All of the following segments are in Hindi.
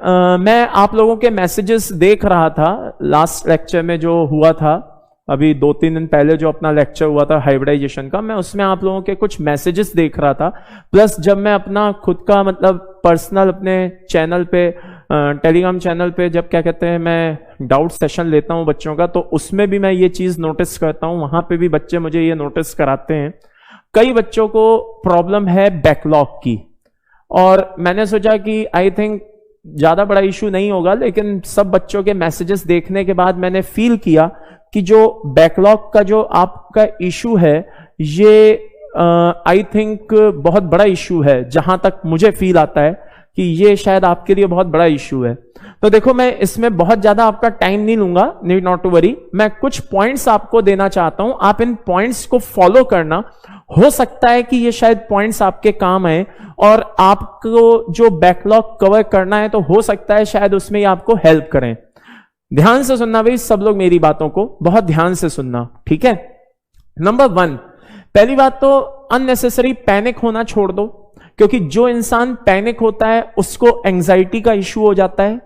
मैं आप लोगों के मैसेजेस देख रहा था लास्ट लेक्चर में जो हुआ था, अभी 2-3 दिन पहले जो अपना लेक्चर हुआ था हाइब्रिडाइजेशन का, मैं उसमें आप लोगों के कुछ मैसेजेस देख रहा था। प्लस जब मैं अपना खुद का मतलब पर्सनल अपने चैनल पे, टेलीग्राम चैनल पे जब क्या कहते हैं मैं डाउट सेशन लेता हूं बच्चों का, तो उसमें भी मैं ये चीज नोटिस करता हूं, वहां पे भी बच्चे मुझे ये नोटिस कराते हैं। कई बच्चों को प्रॉब्लम है बैकलॉग की, और मैंने सोचा कि आई थिंक ज्यादा बड़ा इशू नहीं होगा, लेकिन सब बच्चों के मैसेजेस देखने के बाद मैंने फील किया कि जो बैकलॉग का जो आपका इशू है ये आई थिंक बहुत बड़ा इशू है, जहां तक मुझे फील आता है कि ये शायद आपके लिए बहुत बड़ा इशू है। तो देखो, मैं इसमें बहुत ज्यादा आपका टाइम नहीं लूंगा, नीड नॉट टू वरी। मैं कुछ पॉइंट्स आपको देना चाहता हूं, आप इन पॉइंट्स को फॉलो करना। हो सकता है कि ये शायद पॉइंट्स आपके काम आए, और आपको जो बैकलॉग कवर करना है तो हो सकता है शायद उसमें ये आपको हेल्प करें। ध्यान से सुनना भाई, सब लोग मेरी बातों को बहुत ध्यान से सुनना, ठीक है। नंबर 1, पहली बात तो अननेसेसरी पैनिक होना छोड़ दो, क्योंकि जो इंसान पैनिक होता है उसको एंजाइटी का इशू हो जाता है,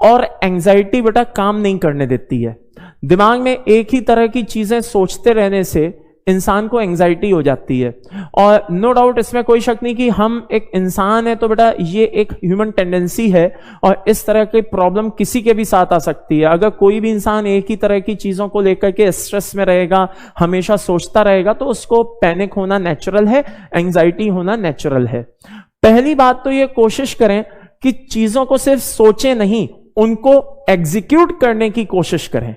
और एंजाइटी बेटा काम नहीं करने देती है। दिमाग में एक ही तरह की चीजें सोचते रहने से इंसान को एंजाइटी हो जाती है। और नो डाउट इसमें कोई शक नहीं कि हम एक इंसान है, तो बेटा ये एक ह्यूमन टेंडेंसी है, और इस तरह की प्रॉब्लम किसी के भी साथ आ सकती है। अगर कोई भी इंसान एक ही तरह की चीजों को लेकर के स्ट्रेस में रहेगा, हमेशा सोचता रहेगा, तो उसको पैनिक होना नेचुरल है, एंजाइटी होना नेचुरल है। पहली बात तो ये कोशिश करें कि चीजों को सिर्फ सोचें नहीं, उनको एग्जीक्यूट करने की कोशिश करें।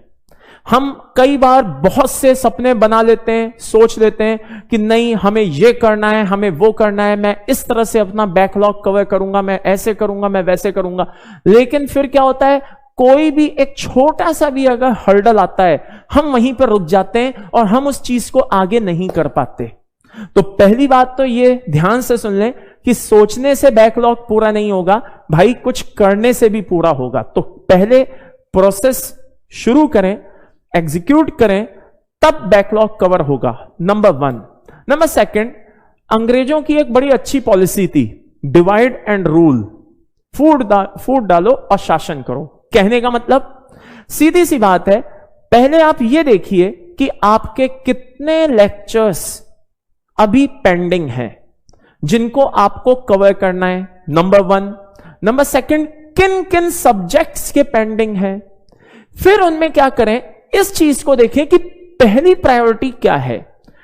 हम कई बार बहुत से सपने बना लेते हैं, सोच लेते हैं कि नहीं हमें ये करना है, हमें वो करना है, मैं इस तरह से अपना बैकलॉग कवर करूंगा, मैं ऐसे करूंगा, मैं वैसे करूंगा। लेकिन फिर क्या होता है, कोई भी एक छोटा सा भी अगर हर्डल आता है, हम वहीं पर रुक जाते हैं और हम उस चीज को आगे नहीं कर पाते। तो पहली बात तो ये ध्यान से सुन लें कि सोचने से बैकलॉग पूरा नहीं होगा भाई, कुछ करने से भी पूरा होगा। तो पहले प्रोसेस शुरू करें, एग्जीक्यूट करें, तब बैकलॉग कवर होगा। नंबर 1। नंबर 2, अंग्रेजों की एक बड़ी अच्छी पॉलिसी थी, डिवाइड एंड रूल। फूट डालो और शासन करो। कहने का मतलब सीधी सी बात है, पहले आप ये देखिए कि आपके कितने लेक्चर्स अभी पेंडिंग हैं जिनको आपको कवर करना है, नंबर 1। नंबर 2, किन किन सब्जेक्ट्स के पेंडिंग है। फिर उनमें क्या करें, इस चीज को देखें कि पहली प्रायोरिटी क्या है।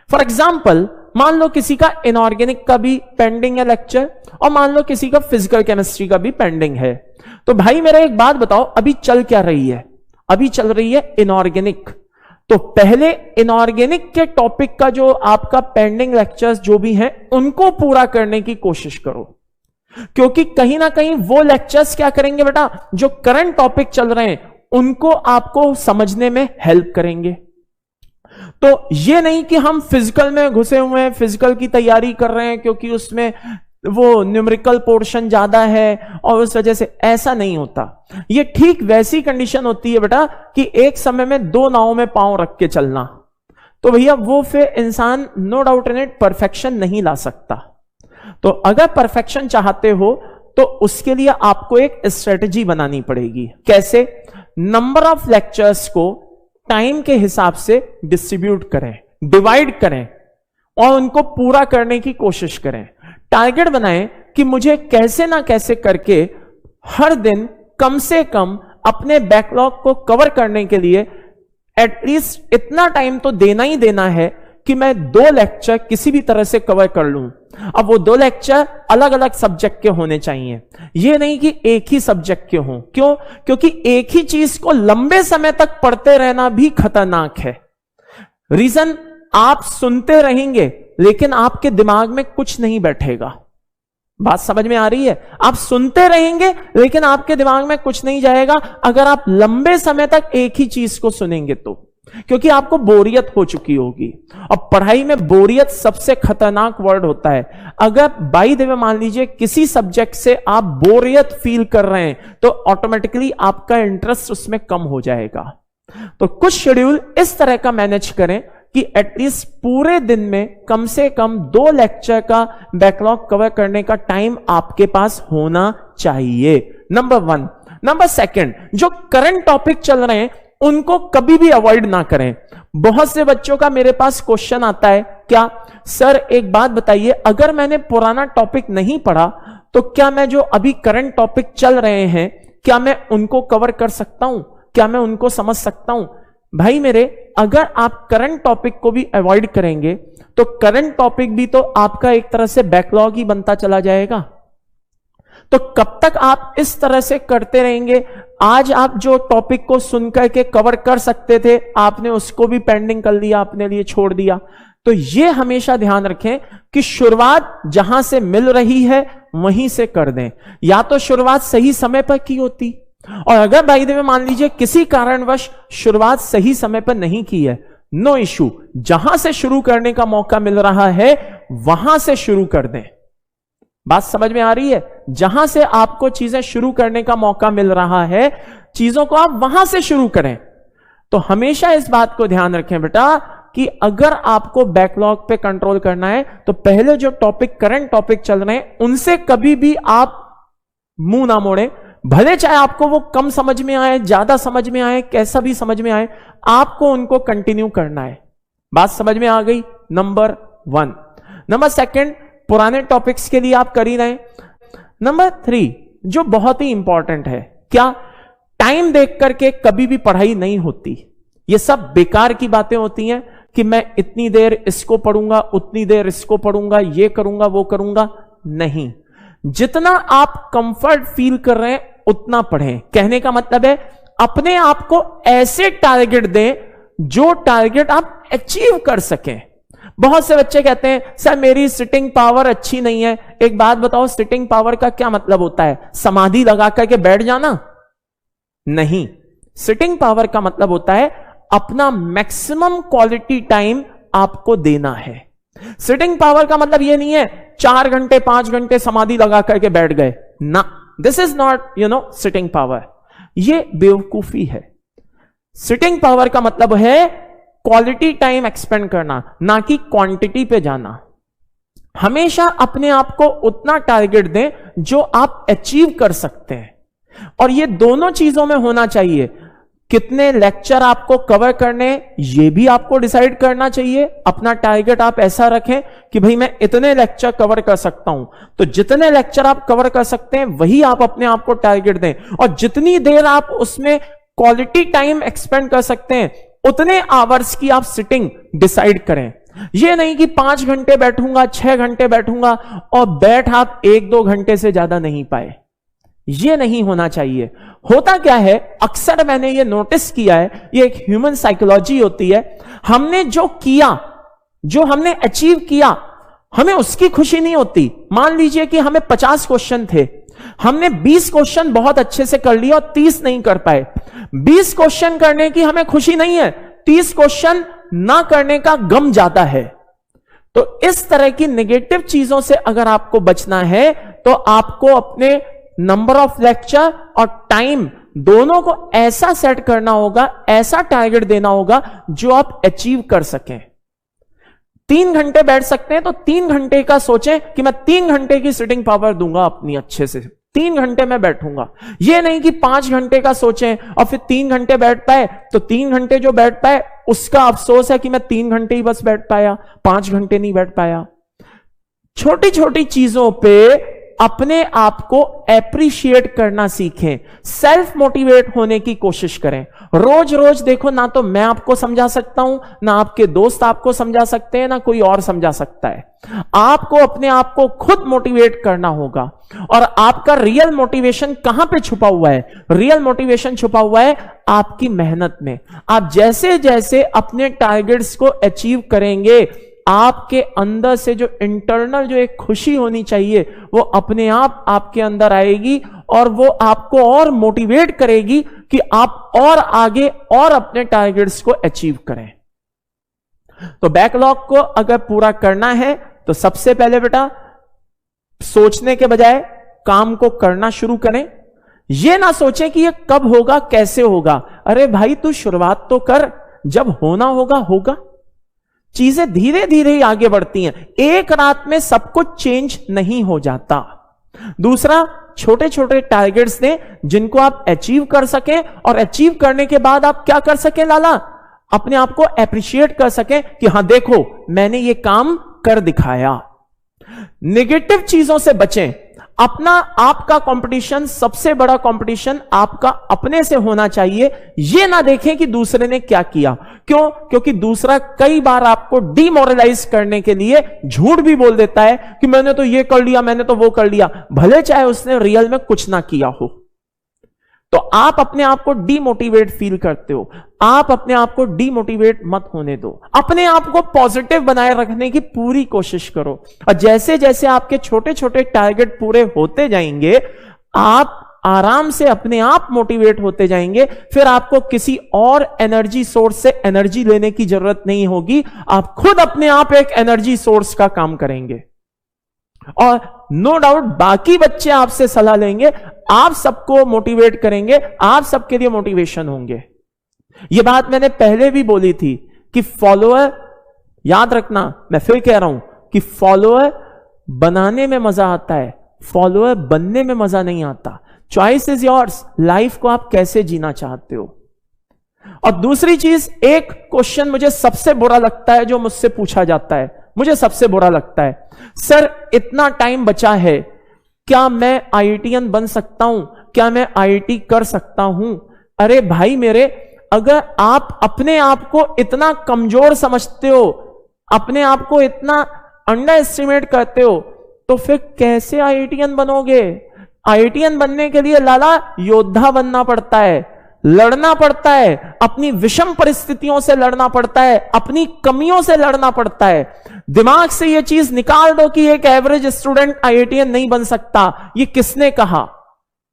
फॉर एग्जाम्पल, मान लो किसी का इनऑर्गेनिक का भी पेंडिंग है लेक्चर, और मान लो किसी का फिजिकल केमिस्ट्री का भी पेंडिंग है। तो भाई मेरा एक बात बताओ, अभी चल क्या रही है? अभी चल रही है इनऑर्गेनिक। तो पहले इनऑर्गेनिक के टॉपिक का जो आपका पेंडिंग लेक्चर्स जो भी हैं, उनको पूरा करने की कोशिश करो, क्योंकि कहीं ना कहीं वो लेक्चर्स क्या करेंगे बेटा, जो करंट टॉपिक चल रहे हैं उनको आपको समझने में हेल्प करेंगे। तो ये नहीं कि हम फिजिकल में घुसे हुए हैं, फिजिकल की तैयारी कर रहे हैं क्योंकि उसमें वो न्यूमेरिकल पोर्शन ज्यादा है और उस वजह से, ऐसा नहीं होता। ये ठीक वैसी कंडीशन होती है बेटा कि एक समय में 2 नावों में पांव रख के चलना। तो भैया वो फिर इंसान no doubt in it perfection नहीं ला सकता। तो अगर परफेक्शन चाहते हो तो उसके लिए आपको एक स्ट्रेटजी बनानी पड़ेगी। कैसे? नंबर ऑफ लेक्चर्स को टाइम के हिसाब से डिस्ट्रीब्यूट करें, डिवाइड करें, और उनको पूरा करने की कोशिश करें। टारगेट बनाएं कि मुझे कैसे ना कैसे करके हर दिन कम से कम अपने बैकलॉग को कवर करने के लिए एटलीस्ट इतना टाइम तो देना ही देना है कि मैं 2 लेक्चर किसी भी तरह से कवर कर लूं। अब वो 2 लेक्चर अलग अलग सब्जेक्ट के होने चाहिए, ये नहीं कि एक ही सब्जेक्ट के हों। क्यों? क्योंकि एक ही चीज को लंबे समय तक पढ़ते रहना भी खतरनाक है। रीजन, आप सुनते रहेंगे लेकिन आपके दिमाग में कुछ नहीं बैठेगा। बात समझ में आ रही है? आप सुनते रहेंगे लेकिन आपके दिमाग में कुछ नहीं जाएगा अगर आप लंबे समय तक एक ही चीज को सुनेंगे तो, क्योंकि आपको बोरियत हो चुकी होगी। और पढ़ाई में बोरियत सबसे खतरनाक वर्ड होता है। अगर बाय द वे मान लीजिए किसी सब्जेक्ट से आप बोरियत फील कर रहे हैं तो ऑटोमेटिकली आपका इंटरेस्ट उसमें कम हो जाएगा। तो कुछ शेड्यूल इस तरह का मैनेज करें कि एटलीस्ट पूरे दिन में कम से कम 2 लेक्चर का बैकलॉग कवर करने का टाइम आपके पास होना चाहिए। नंबर 1। नंबर सेकंड, जो करंट टॉपिक चल रहे हैं उनको कभी भी अवॉइड ना करें। बहुत से बच्चों का मेरे पास क्वेश्चन आता है, क्या सर एक बात बताइए, अगर मैंने पुराना टॉपिक नहीं पढ़ा तो क्या मैं जो अभी करंट टॉपिक चल रहे हैं क्या मैं उनको कवर कर सकता हूं, क्या मैं उनको समझ सकता हूं? भाई मेरे, अगर आप करंट टॉपिक को भी अवॉइड करेंगे तो करंट टॉपिक भी तो आपका एक तरह से बैकलॉग ही बनता चला जाएगा। तो कब तक आप इस तरह से करते रहेंगे? आज आप जो टॉपिक को सुनकर के कवर कर सकते थे आपने उसको भी पेंडिंग कर लिया, अपने लिए छोड़ दिया। तो यह हमेशा ध्यान रखें कि शुरुआत जहां से मिल रही है वहीं से कर दें। या तो शुरुआत सही समय पर की होती, और अगर भाई देव मान लीजिए किसी कारणवश शुरुआत सही समय पर नहीं की है, नो इशू, जहां से शुरू करने का मौका मिल रहा है वहां से शुरू कर दें। बात समझ में आ रही है? जहां से आपको चीजें शुरू करने का मौका मिल रहा है, चीजों को आप वहां से शुरू करें। तो हमेशा इस बात को ध्यान रखें बेटा कि अगर आपको बैकलॉग पे कंट्रोल करना है तो पहले जो टॉपिक करंट टॉपिक चल रहे हैं उनसे कभी भी आप मुंह ना मोड़ें। भले चाहे आपको वो कम समझ में आए, ज्यादा समझ में आए, कैसा भी समझ में आए, आपको उनको कंटिन्यू करना है। बात समझ में आ गई? नंबर 1। नंबर 2, पुराने टॉपिक्स के लिए आप कर ही रहे। नंबर 3 जो बहुत ही इंपॉर्टेंट है, क्या टाइम देख करके कभी भी पढ़ाई नहीं होती। ये सब बेकार की बातें होती हैं कि मैं इतनी देर इसको पढ़ूंगा, उतनी देर इसको पढ़ूंगा, ये करूंगा, वो करूंगा। नहीं, जितना आप कंफर्ट फील कर रहे हैं उतना पढ़ें। कहने का मतलब है अपने आप को ऐसे टारगेट दें जो टारगेट आप अचीव कर सकें। बहुत से बच्चे कहते हैं सर मेरी सिटिंग पावर अच्छी नहीं है। एक बात बताओ, सिटिंग पावर का क्या मतलब होता है? समाधि लगा करके बैठ जाना? नहीं, सिटिंग पावर का मतलब होता है अपना मैक्सिमम क्वालिटी टाइम आपको देना है। सिटिंग पावर का मतलब यह नहीं है 4 घंटे 5 घंटे समाधि लगा करके बैठ गए ना, this is not sitting power. यह बेवकूफी है। सिटिंग पावर का मतलब है क्वालिटी टाइम एक्सपेंड करना, ना कि क्वांटिटी पे जाना। हमेशा अपने आप को उतना टारगेट दें जो आप अचीव कर सकते हैं, और ये दोनों चीजों में होना चाहिए। कितने लेक्चर आपको कवर करने ये भी आपको डिसाइड करना चाहिए। अपना टारगेट आप ऐसा रखें कि भाई मैं इतने लेक्चर कवर कर सकता हूं, तो जितने लेक्चर आप कवर कर सकते हैं वही आप अपने आप को टारगेट दें, और जितनी देर आप उसमें क्वालिटी टाइम एक्सपेंड कर सकते हैं उतने आवर्स की आप सिटिंग डिसाइड करें। यह नहीं कि 5 घंटे बैठूंगा, 6 घंटे बैठूंगा और बैठ आप 1-2 घंटे से ज्यादा नहीं पाए। यह नहीं होना चाहिए। होता क्या है, अक्सर मैंने यह नोटिस किया है, यह एक ह्यूमन साइकोलॉजी होती है। हमने जो किया, जो हमने अचीव किया, हमें उसकी खुशी नहीं होती। मान लीजिए कि हमें 50 क्वेश्चन थे, हमने 20 क्वेश्चन बहुत अच्छे से कर लिया और 30 नहीं कर पाए। 20 क्वेश्चन करने की हमें खुशी नहीं है, 30 क्वेश्चन ना करने का गम ज्यादा है। तो इस तरह की नेगेटिव चीजों से अगर आपको बचना है तो आपको अपने नंबर ऑफ लेक्चर और टाइम दोनों को ऐसा सेट करना होगा, ऐसा टारगेट देना होगा जो आप अचीव कर सकें। 3 घंटे बैठ सकते हैं तो 3 घंटे का सोचें कि मैं 3 घंटे की सिटिंग पावर दूंगा अपनी अच्छे से, 3 घंटे में बैठूंगा। यह नहीं कि 5 घंटे का सोचें और फिर 3 घंटे बैठ पाए तो 3 घंटे जो बैठ पाए उसका अफसोस है कि मैं 3 घंटे ही बस बैठ पाया, 5 घंटे नहीं बैठ पाया। छोटी छोटी चीजों पे अपने आप को एप्रिशिएट करना सीखें, सेल्फ मोटिवेट होने की कोशिश करें। रोज रोज देखो, ना तो मैं आपको समझा सकता हूं, ना आपके दोस्त आपको समझा सकते हैं, ना कोई और समझा सकता है। आपको अपने आप को खुद मोटिवेट करना होगा। और आपका रियल मोटिवेशन कहां पे छुपा हुआ है? रियल मोटिवेशन छुपा हुआ है आपकी मेहनत में। आप जैसे जैसे अपने टारगेट्स को अचीव करेंगे, आपके अंदर से जो इंटरनल जो एक खुशी होनी चाहिए वो अपने आप आपके अंदर आएगी, और वो आपको और मोटिवेट करेगी कि आप और आगे और अपने टारगेट्स को अचीव करें। तो बैकलॉग को अगर पूरा करना है तो सबसे पहले बेटा सोचने के बजाय काम को करना शुरू करें। यह ना सोचें कि यह कब होगा, कैसे होगा। अरे भाई तू शुरुआत तो कर, जब होना होगा होगा। चीजें धीरे धीरे ही आगे बढ़ती हैं, एक रात में सब कुछ चेंज नहीं हो जाता। दूसरा, छोटे छोटे टारगेट्स दें जिनको आप अचीव कर सकें, और अचीव करने के बाद आप क्या कर सकें लाला, अपने आप को एप्रिशिएट कर सकें कि हां देखो मैंने ये काम कर दिखाया। नेगेटिव चीजों से बचें। अपना आपका कंपटीशन, सबसे बड़ा कंपटीशन आपका अपने से होना चाहिए। यह ना देखें कि दूसरे ने क्या किया। क्यों? क्योंकि दूसरा कई बार आपको डिमोरलाइज करने के लिए झूठ भी बोल देता है कि मैंने तो ये कर लिया, मैंने तो वो कर लिया, भले चाहे उसने रियल में कुछ ना किया हो। तो आप अपने आप को डीमोटिवेट फील करते हो, आप अपने आप को डीमोटिवेट मत होने दो। अपने आप को पॉजिटिव बनाए रखने की पूरी कोशिश करो, और जैसे जैसे आपके छोटे छोटे टारगेट पूरे होते जाएंगे, आप आराम से अपने आप मोटिवेट होते जाएंगे। फिर आपको किसी और एनर्जी सोर्स से एनर्जी लेने की जरूरत नहीं होगी। आप खुद अपने आप एक एनर्जी सोर्स का काम करेंगे, और नो डाउट बाकी बच्चे आपसे सलाह लेंगे, आप सबको मोटिवेट करेंगे, आप सबके लिए मोटिवेशन होंगे। यह बात मैंने पहले भी बोली थी कि फॉलोअर, याद रखना, मैं फिर कह रहा हूं कि फॉलोअर बनाने में मजा आता है, फॉलोअर बनने में मजा नहीं आता। चॉइस इज योर्स, लाइफ को आप कैसे जीना चाहते हो। और दूसरी चीज, एक क्वेश्चन मुझे सबसे बुरा लगता है जो मुझसे पूछा जाता है, मुझे सबसे बुरा लगता है, सर इतना टाइम बचा है, क्या मैं आईआईटीएन बन सकता हूं, क्या मैं आईआईटी कर सकता हूं। अरे भाई मेरे, अगर आप अपने आप को इतना कमजोर समझते हो, अपने आप को इतना अंडर एस्टिमेट करते हो, तो फिर कैसे आईआईटीएन बनोगे। आईआईटीएन बनने के लिए लाला योद्धा बनना पड़ता है, लड़ना पड़ता है, अपनी विषम परिस्थितियों से लड़ना पड़ता है, अपनी कमियों से लड़ना पड़ता है। दिमाग से यह चीज निकाल दो कि एक एवरेज स्टूडेंट आईआईटीएन नहीं बन सकता। ये किसने कहा?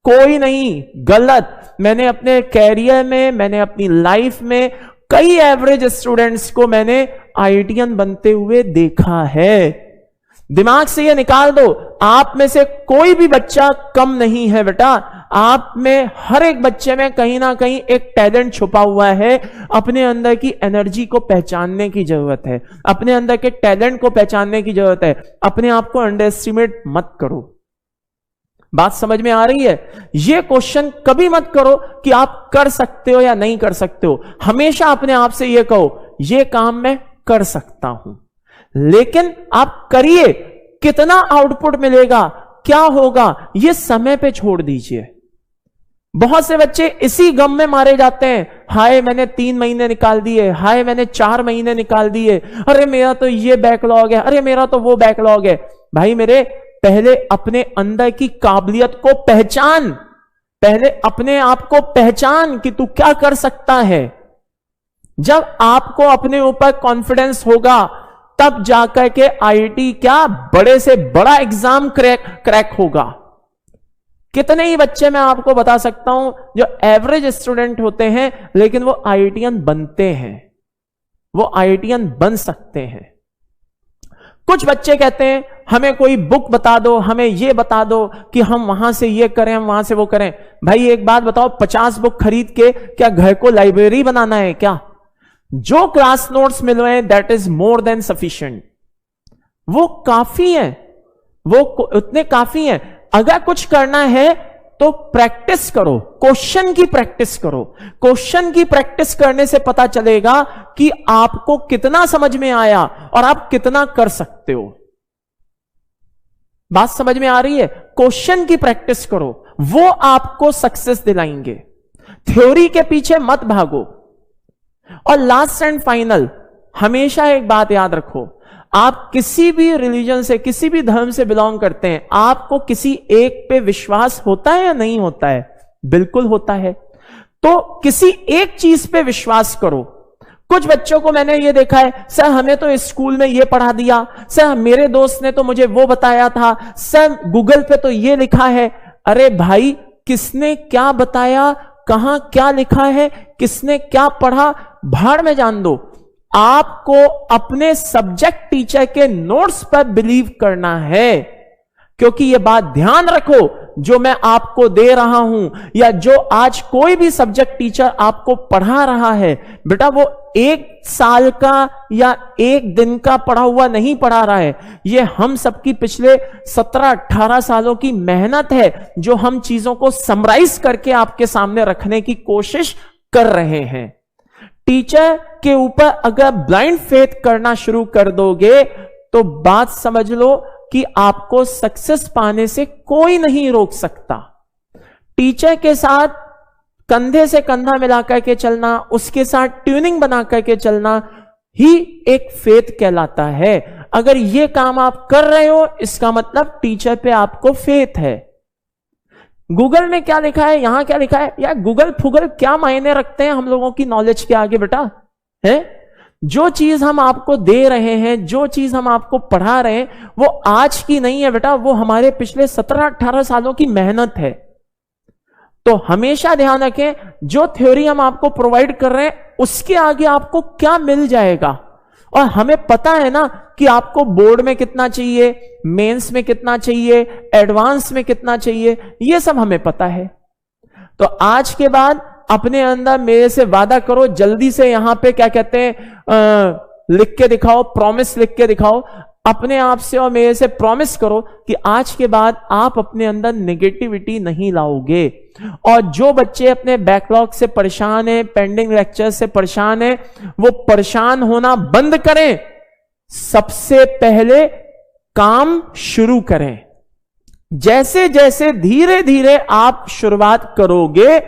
कोई नहीं, गलत। मैंने अपने कैरियर में, मैंने अपनी लाइफ में कई एवरेज स्टूडेंट्स को मैंने आईआईटीएन बनते हुए देखा है। दिमाग से यह निकाल दो, आप में से कोई भी बच्चा कम नहीं है बेटा। आप में, हर एक बच्चे में कहीं ना कहीं एक टैलेंट छुपा हुआ है। अपने अंदर की एनर्जी को पहचानने की जरूरत है, अपने अंदर के टैलेंट को पहचानने की जरूरत है। अपने आप को अंडर एस्टिमेट मत करो। बात समझ में आ रही है? यह क्वेश्चन कभी मत करो कि आप कर सकते हो या नहीं कर सकते हो। हमेशा अपने आप से यह कहो, यह काम मैं कर सकता हूं। लेकिन आप करिए, कितना आउटपुट मिलेगा, क्या होगा, यह समय पे छोड़ दीजिए। बहुत से बच्चे इसी गम में मारे जाते हैं, हाय मैंने 3 महीने निकाल दिए, हाय मैंने 4 महीने निकाल दिए, अरे मेरा तो ये बैकलॉग है, अरे मेरा तो वो बैकलॉग है। भाई मेरे, पहले अपने अंदर की काबिलियत को पहचान, पहले अपने आप को पहचान कि तू क्या कर सकता है। जब आपको अपने ऊपर कॉन्फिडेंस होगा, तब जाकर के आईआईटी क्या बड़े से बड़ा एग्जाम क्रैक होगा। कितने ही बच्चे मैं आपको बता सकता हूं जो एवरेज स्टूडेंट होते हैं, लेकिन वो आईआईटीएन बनते हैं, वो आईआईटीएन बन सकते हैं। कुछ बच्चे कहते हैं हमें कोई बुक बता दो, हमें ये बता दो कि हम वहां से ये करें, हम वहां से वो करें। भाई एक बात बताओ, 50 बुक खरीद के क्या घर को लाइब्रेरी बनाना है क्या? जो क्लास नोट्स मिल रहे हैं that is more than sufficient, वो काफी है, वो उतने काफी हैं। अगर कुछ करना है तो प्रैक्टिस करो, क्वेश्चन की प्रैक्टिस करो। क्वेश्चन की प्रैक्टिस करने से पता चलेगा कि आपको कितना समझ में आया और आप कितना कर सकते हो। बात समझ में आ रही है? क्वेश्चन की प्रैक्टिस करो, वो आपको सक्सेस दिलाएंगे। थ्योरी के पीछे मत भागो। और लास्ट एंड फाइनल, हमेशा एक बात याद रखो, आप किसी भी रिलीजन से, किसी भी धर्म से बिलोंग करते हैं, आपको किसी एक पे विश्वास होता है या नहीं होता है? बिल्कुल होता है। तो किसी एक चीज पे विश्वास करो। कुछ बच्चों को मैंने ये देखा है, सर हमें तो स्कूल में ये पढ़ा दिया, सर मेरे दोस्त ने तो मुझे वो बताया था, सर गूगल पे तो ये लिखा है। अरे भाई, किसने क्या बताया, कहां क्या लिखा है, किसने क्या पढ़ा, भाड़ में जान दो। आपको अपने सब्जेक्ट टीचर के नोट्स पर बिलीव करना है। क्योंकि यह बात ध्यान रखो, जो मैं आपको दे रहा हूं, या जो आज कोई भी सब्जेक्ट टीचर आपको पढ़ा रहा है, बेटा वो 1 साल का या 1 दिन का पढ़ा हुआ नहीं पढ़ा रहा है। ये हम सबकी पिछले 17-18 सालों की मेहनत है, जो हम चीजों को समराइज करके आपके सामने रखने की कोशिश कर रहे हैं। टीचर के ऊपर अगर ब्लाइंड फेथ करना शुरू कर दोगे तो बात समझ लो कि आपको सक्सेस पाने से कोई नहीं रोक सकता। टीचर के साथ कंधे से कंधा मिलाकर के चलना, उसके साथ ट्यूनिंग बना करके चलना ही एक फेथ कहलाता है। अगर ये काम आप कर रहे हो, इसका मतलब टीचर पे आपको फेथ है। गूगल में क्या लिखा है, यहां क्या लिखा है, या गूगल फुगल क्या मायने रखते हैं हम लोगों की नॉलेज के आगे बेटा? है जो चीज हम आपको दे रहे हैं, जो चीज हम आपको पढ़ा रहे हैं, वो आज की नहीं है बेटा, वो हमारे पिछले 17-18 सालों की मेहनत है। तो हमेशा ध्यान रखें, जो थ्योरी हम आपको प्रोवाइड कर रहे हैं उसके आगे आपको क्या मिल जाएगा। और हमें पता है ना कि आपको बोर्ड में कितना चाहिए, मेंस में कितना चाहिए, एडवांस में कितना चाहिए, ये सब हमें पता है। तो आज के बाद अपने अंदर मेरे से वादा करो, जल्दी से यहां पे क्या कहते हैं, लिख के दिखाओ, प्रॉमिस लिख के दिखाओ अपने आप से, और मेरे से प्रॉमिस करो कि आज के बाद आप अपने अंदर नेगेटिविटी नहीं लाओगे। और जो बच्चे अपने बैकलॉग से परेशान हैं, पेंडिंग लेक्चर से परेशान हैं, वो परेशान होना बंद करें। सबसे पहले काम शुरू करें। जैसे जैसे धीरे धीरे आप शुरुआत करोगे,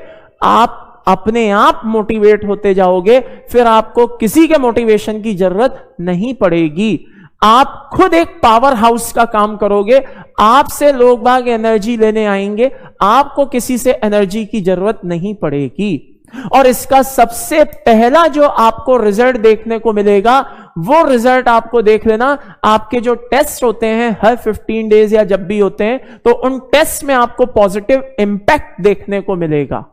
आप अपने आप मोटिवेट होते जाओगे, फिर आपको किसी के मोटिवेशन की जरूरत नहीं पड़ेगी। आप खुद एक पावर हाउस का काम करोगे, आपसे लोग बाग एनर्जी लेने आएंगे, आपको किसी से एनर्जी की जरूरत नहीं पड़ेगी। और इसका सबसे पहला जो आपको रिजल्ट देखने को मिलेगा, वो रिजल्ट आपको देख लेना, आपके जो टेस्ट होते हैं हर 15 डेज या जब भी होते हैं, तो उन टेस्ट में आपको पॉजिटिव इंपैक्ट देखने को मिलेगा।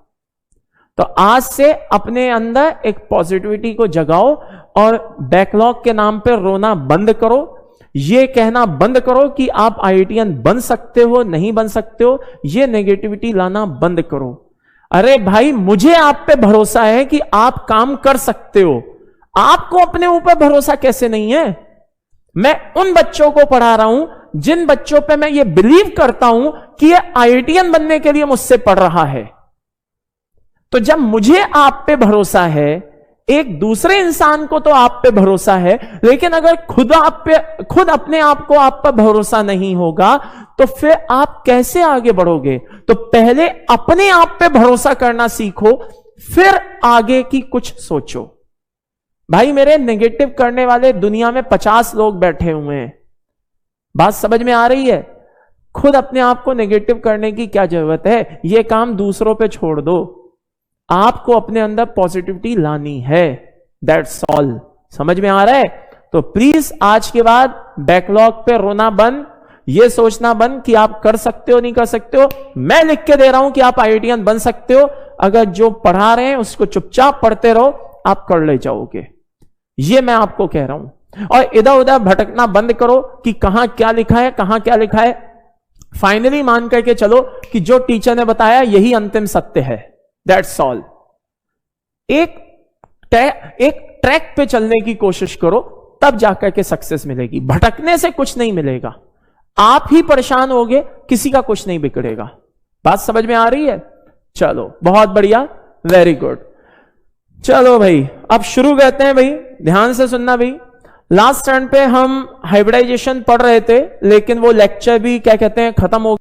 तो आज से अपने अंदर एक पॉजिटिविटी को जगाओ और बैकलॉग के नाम पे रोना बंद करो। ये कहना बंद करो कि आप आईआईटीएन बन सकते हो, नहीं बन सकते हो, ये नेगेटिविटी लाना बंद करो। अरे भाई, मुझे आप पे भरोसा है कि आप काम कर सकते हो। आपको अपने ऊपर भरोसा कैसे नहीं है? मैं उन बच्चों को पढ़ा रहा हूं जिन बच्चों पे मैं ये बिलीव करता हूं कि ये आईआईटीएन बनने के लिए मुझसे पढ़ रहा है। तो जब मुझे आप पे भरोसा है, एक दूसरे इंसान को तो आप पे भरोसा है, लेकिन अगर खुद अपने आप को आप पर भरोसा नहीं होगा, तो फिर आप कैसे आगे बढ़ोगे? तो पहले अपने आप पे भरोसा करना सीखो, फिर आगे की कुछ सोचो। भाई, मेरे नेगेटिव करने वाले दुनिया में 50 लोग बैठे हुए हैं। बात समझ में आ रही है? खुद अपने आप को नेगेटिव करने की क्या जरूरत है? यह काम दूसरों पे छोड़ दो। आपको अपने अंदर पॉजिटिविटी लानी है, दैट्स ऑल। समझ में आ रहा है? तो प्लीज आज के बाद बैकलॉग पे रोना बंद, ये सोचना बंद कि आप कर सकते हो नहीं कर सकते हो। मैं लिख के दे रहा हूं कि आप आईआईटीएन बन सकते हो। अगर जो पढ़ा रहे हैं उसको चुपचाप पढ़ते रहो, आप कर ले जाओगे। ये मैं आपको कह रहा हूं। और इधर उधर भटकना बंद करो कि कहां क्या लिखा है, कहां क्या लिखा है। फाइनली मान करके चलो कि जो टीचर ने बताया यही अंतिम सत्य है, दैट्स ऑल। एक ट्रैक पे चलने की कोशिश करो, तब जाकर के सक्सेस मिलेगी। भटकने से कुछ नहीं मिलेगा, आप ही परेशान होगे, किसी का कुछ नहीं बिगड़ेगा। बात समझ में आ रही है? चलो, बहुत बढ़िया, वेरी गुड। चलो भाई, अब शुरू करते हैं भाई, ध्यान से सुनना भाई। लास्ट टर्न पे हम हाइब्रिडाइजेशन पढ़ रहे थे, लेकिन वो लेक्चर भी क्या कहते हैं खत्म हो